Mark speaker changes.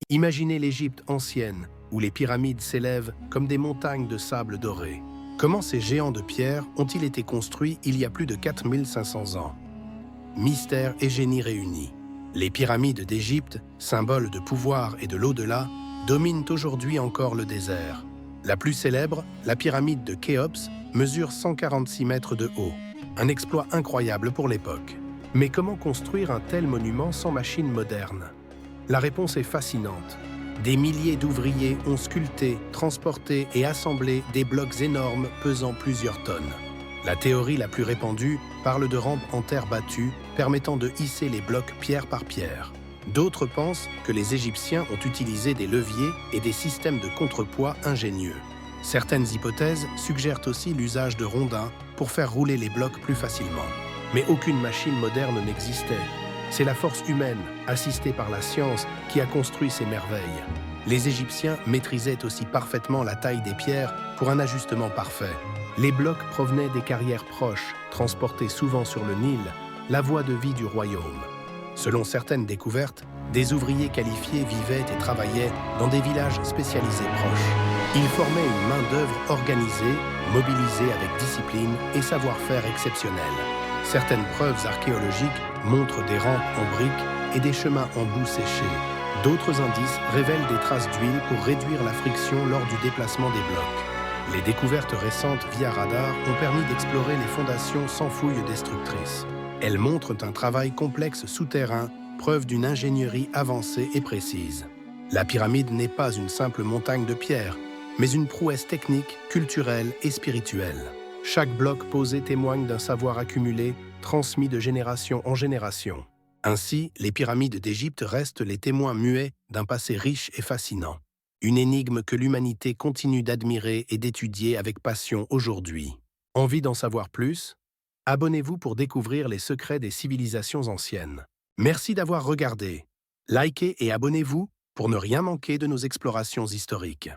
Speaker 1: Imaginez l'Égypte ancienne, où les pyramides s'élèvent comme des montagnes de sable doré. Comment ces géants de pierre ont-ils été construits il y a plus de 4500 ans? Mystère et génie réunis. Les pyramides d'Égypte, symboles de pouvoir et de l'au-delà, dominent aujourd'hui encore le désert. La plus célèbre, la pyramide de Khéops, mesure 146 mètres de haut. Un exploit incroyable pour l'époque. Mais comment construire un tel monument sans machine moderne? La réponse est fascinante. Des milliers d'ouvriers ont sculpté, transporté et assemblé des blocs énormes pesant plusieurs tonnes. La théorie la plus répandue parle de rampes en terre battue permettant de hisser les blocs pierre par pierre. D'autres pensent que les Égyptiens ont utilisé des leviers et des systèmes de contrepoids ingénieux. Certaines hypothèses suggèrent aussi l'usage de rondins pour faire rouler les blocs plus facilement. Mais aucune machine moderne n'existait. C'est la force humaine, assistée par la science, qui a construit ces merveilles. Les Égyptiens maîtrisaient aussi parfaitement la taille des pierres pour un ajustement parfait. Les blocs provenaient des carrières proches, transportés souvent sur le Nil, la voie de vie du royaume. Selon certaines découvertes, des ouvriers qualifiés vivaient et travaillaient dans des villages spécialisés proches. Ils formaient une main-d'œuvre organisée, mobilisée avec discipline et savoir-faire exceptionnel. Certaines preuves archéologiques montrent des rampes en briques et des chemins en boue séchée. D'autres indices révèlent des traces d'huile pour réduire la friction lors du déplacement des blocs. Les découvertes récentes via radar ont permis d'explorer les fondations sans fouilles destructrices. Elles montrent un travail complexe souterrain, preuve d'une ingénierie avancée et précise. La pyramide n'est pas une simple montagne de pierre, mais une prouesse technique, culturelle et spirituelle. Chaque bloc posé témoigne d'un savoir accumulé, transmis de génération en génération. Ainsi, les pyramides d'Égypte restent les témoins muets d'un passé riche et fascinant. Une énigme que l'humanité continue d'admirer et d'étudier avec passion aujourd'hui. Envie d'en savoir plus? Abonnez-vous pour découvrir les secrets des civilisations anciennes. Merci d'avoir regardé. Likez et abonnez-vous pour ne rien manquer de nos explorations historiques.